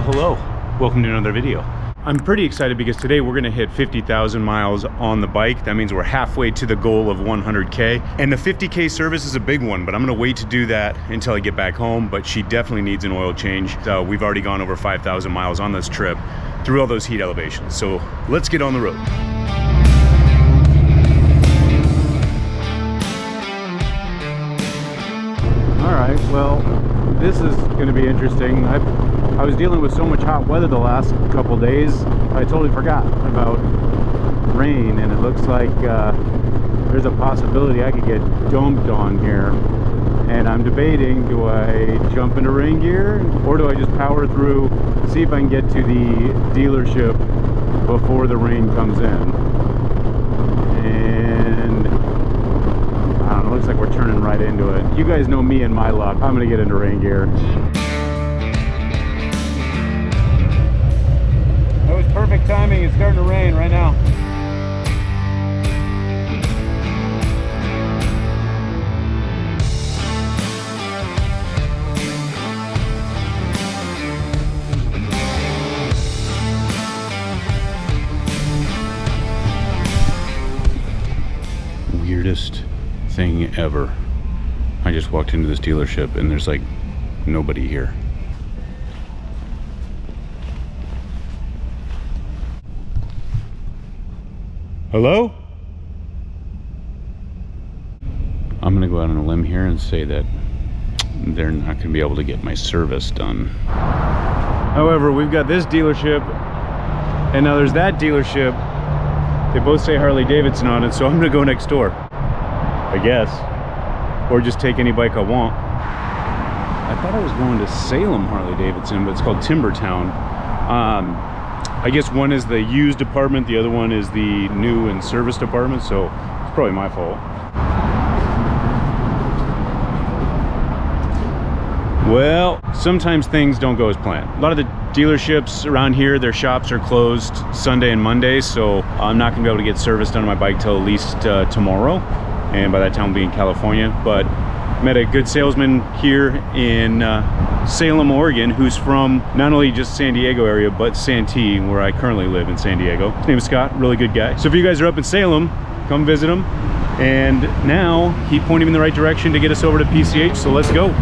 hello. Welcome to another video. I'm pretty excited because today we're gonna hit 50,000 miles on the bike. That means we're halfway to the goal of 100K. And the 50K service is a big one, but I'm gonna wait to do that until I get back home. But she definitely needs an oil change. We've already gone over 5,000 miles on this trip through all those heat elevations. So let's get on the road. All right, well, this is gonna be interesting. I was dealing with so much hot weather the last couple days, I totally forgot about rain, and it looks like there's a possibility I could get dumped on here. And I'm debating, do I jump into rain gear or do I just power through, see if I can get to the dealership before the rain comes in. And I don't know, looks like we're turning right into it. You guys know me and my luck. I'm gonna get into rain gear. That was perfect timing. It's starting to rain right now. Weirdest thing ever. I just walked into this dealership and there's like nobody here. Hello? I'm gonna go out on a limb here and say that they're not gonna be able to get my service done. However, we've got this dealership and now there's that dealership. They both say Harley-Davidson on it, so I'm gonna go next door, I guess. Or just take any bike I want. I thought I was going to Salem Harley-Davidson, but it's called Timbertown. I guess one is the used department, the other one is the new and service department, so it's probably my fault. Well, sometimes things don't go as planned. A lot of the dealerships around here, their shops are closed Sunday and Monday, so I'm not gonna be able to get service done on my bike till at least tomorrow. And by that time I'll be in California. But met a good salesman here in Salem, Oregon, who's from not only just San Diego area, but Santee, where I currently live in San Diego. His name is Scott, really good guy. So if you guys are up in Salem, come visit him. And now he pointed me in the right direction to get us over to PCH, so let's go.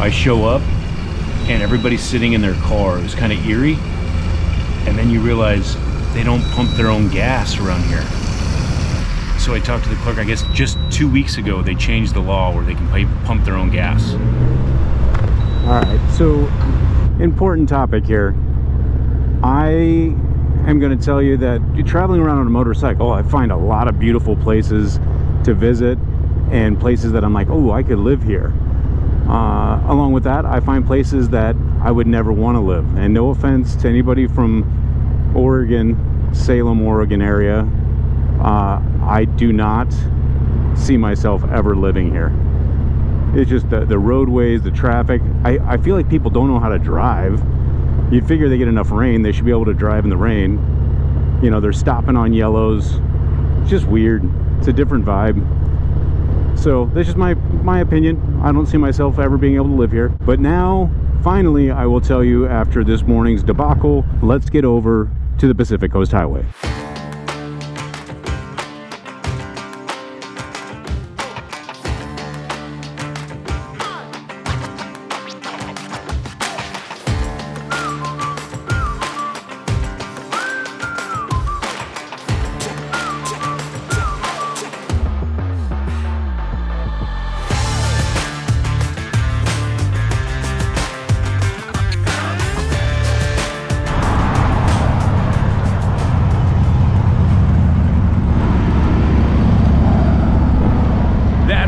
I show up and everybody's sitting in their car. It was kind of eerie. And then you realize they don't pump their own gas around here. So I talked to the clerk, I guess just 2 weeks ago, they changed the law where they can pump their own gas. All right, so important topic here. I am gonna tell you that you're traveling around on a motorcycle, I find a lot of beautiful places to visit and places that I'm like, oh, I could live here. Along with that, I find places that I would never want to live. And no offense to anybody from Oregon, Salem, Oregon area, I do not see myself ever living here. It's just the roadways, the traffic. I feel like people don't know how to drive. You'd figure they get enough rain, they should be able to drive in the rain. You know, they're stopping on yellows. It's just weird. It's a different vibe. So that's just my opinion. I don't see myself ever being able to live here. But now, finally, I will tell you, after this morning's debacle, let's get over to the Pacific Coast Highway.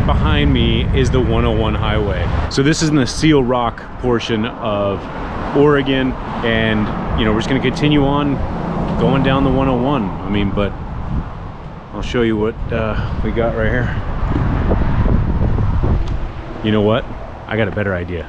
Behind me is the 101 highway. So this is in the Seal Rock portion of Oregon, and you know, we're just gonna continue on going down the 101. I mean, but I'll show you what we got right here. You know what? I got a better idea.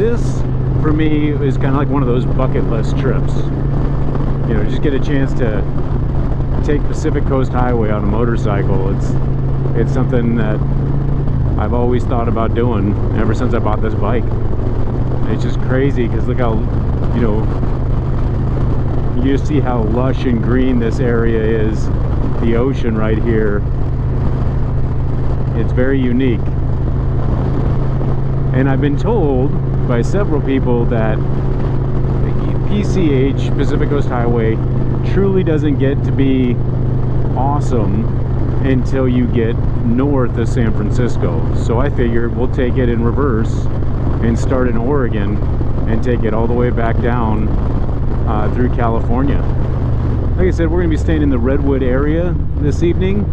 this for me is kind of like one of those bucket list trips. You know, just get a chance to take Pacific Coast Highway on a motorcycle. It's something that I've always thought about doing ever since I bought this bike. It's just crazy because look how, you know, you see how lush and green this area is. The ocean right here. It's very unique. And I've been told by several people that PCH, Pacific Coast Highway, truly doesn't get to be awesome until you get north of San Francisco. So I figured we'll take it in reverse and start in Oregon and take it all the way back down through California. Like I said, we're going to be staying in the Redwood area this evening,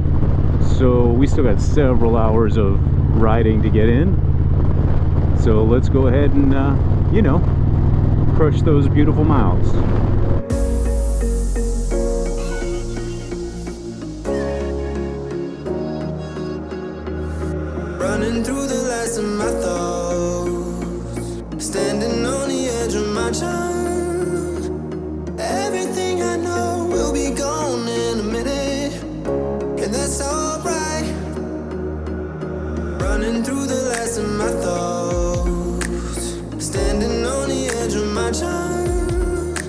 so we still got several hours of riding to get in. So let's go ahead and, you know, crush those beautiful miles. Running through the last of my thoughts, standing on the edge of my chance. Everything I know will be gone in a minute, and that's alright. Running through the last of my thoughts, standing on the edge of my chance.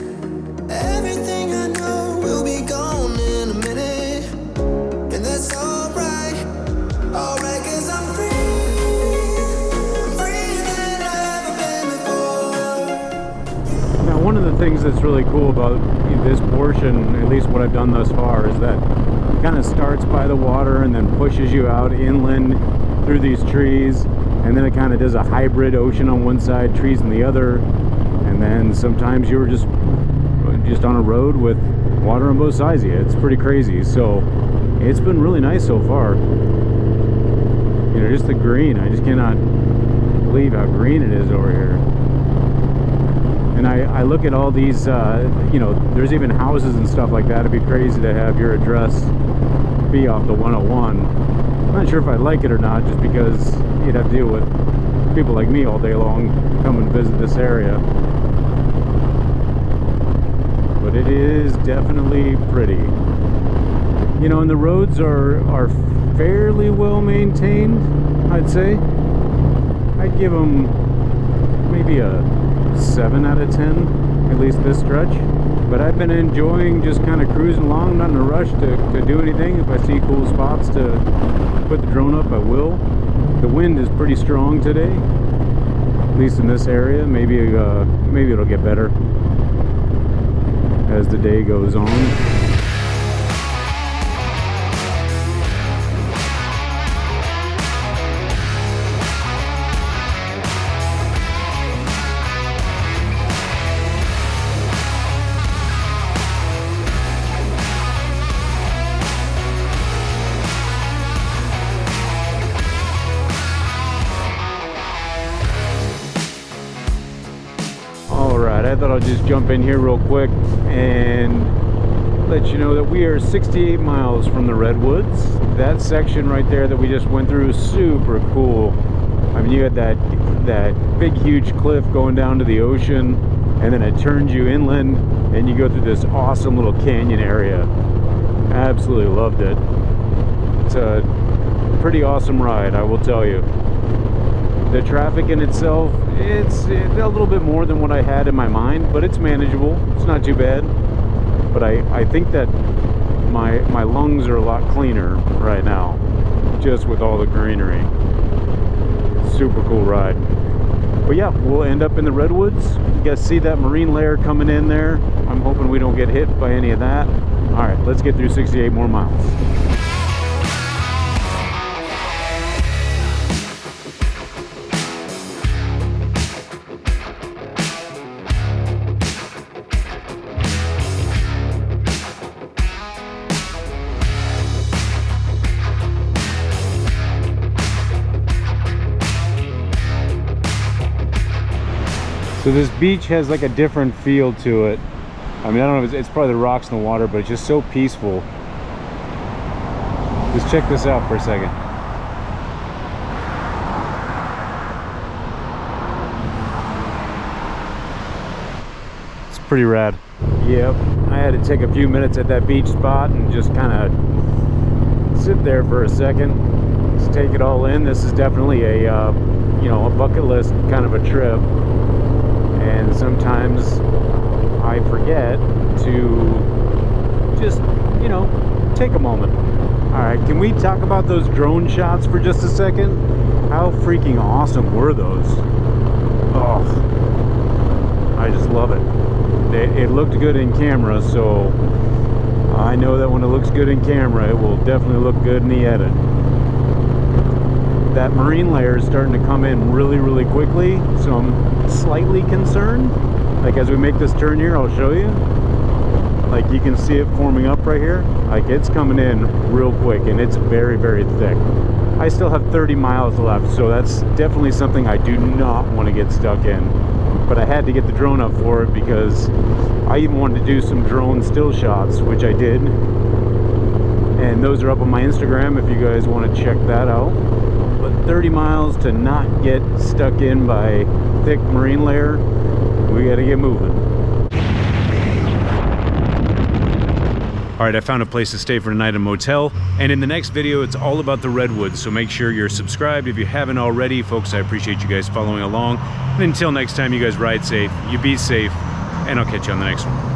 Everything I know will be gone in a minute, and that's alright. Alright, 'cause I'm freer than I've ever been before. Now, one of the things that's really cool about this portion, at least what I've done thus far, is that it kind of starts by the water and then pushes you out inland through these trees, and then it kind of does a hybrid ocean on one side, trees on the other, and then sometimes you're just on a road with water on both sides of you. It's pretty crazy. So it's been really nice so far. You know, just the green, I just cannot believe how green it is over here. And I look at all these, you know, there's even houses and stuff like that. It'd be crazy to have your address be off the 101. I'm not sure if I'd like it or not, just because you'd have to deal with people like me all day long come and visit this area. But it is definitely pretty. You know, and the roads are fairly well maintained, I'd say. I'd give them maybe a 7 out of 10, at least this stretch. But I've been enjoying just kind of cruising along, not in a rush to do anything. If I see cool spots to put the drone up, I will. The wind is pretty strong today, at least in this area. Maybe it'll get better as the day goes on. I thought I'll just jump in here real quick and let you know that we are 68 miles from the Redwoods. That section right there that we just went through is super cool. I mean, you had that big huge cliff going down to the ocean, and then it turns you inland and you go through this awesome little canyon area. Absolutely loved it. It's a pretty awesome ride, I will tell you. The traffic in itself, it's a little bit more than what I had in my mind, but it's manageable. It's not too bad. But I think that my lungs are a lot cleaner right now, just with all the greenery. Super cool ride. But yeah, we'll end up in the Redwoods. You guys see that marine layer coming in there? I'm hoping we don't get hit by any of that. All right, let's get through 68 more miles. So this beach has like a different feel to it. I mean, I don't know if it's probably the rocks in the water, but it's just so peaceful. Just check this out for a second. Pretty rad. Yep, I had to take a few minutes at that beach spot and just kind of sit there for a second, just take it all in. This is definitely a you know, a bucket list kind of a trip, and sometimes I forget to just, you know, take a moment. All right, can we talk about those drone shots for just a second? How freaking awesome were those? Oh, I just love it. It looked good in camera, so I know that when it looks good in camera, it will definitely look good in the edit. That marine layer is starting to come in really, really quickly, so I'm slightly concerned. Like as we make this turn here, I'll show you. Like you can see it forming up right here. Like it's coming in real quick, and it's very, very thick. I still have 30 miles left, so that's definitely something I do not want to get stuck in. But I had to get the drone up for it because I even wanted to do some drone still shots, which I did. And those are up on my Instagram if you guys want to check that out. But 30 miles to not get stuck in by thick marine layer, we got to get moving. All right, I found a place to stay for tonight, a motel, and in the next video it's all about the Redwoods, so make sure you're subscribed if you haven't already. Folks, I appreciate you guys following along, and until next time, you guys ride safe, you be safe, and I'll catch you on the next one.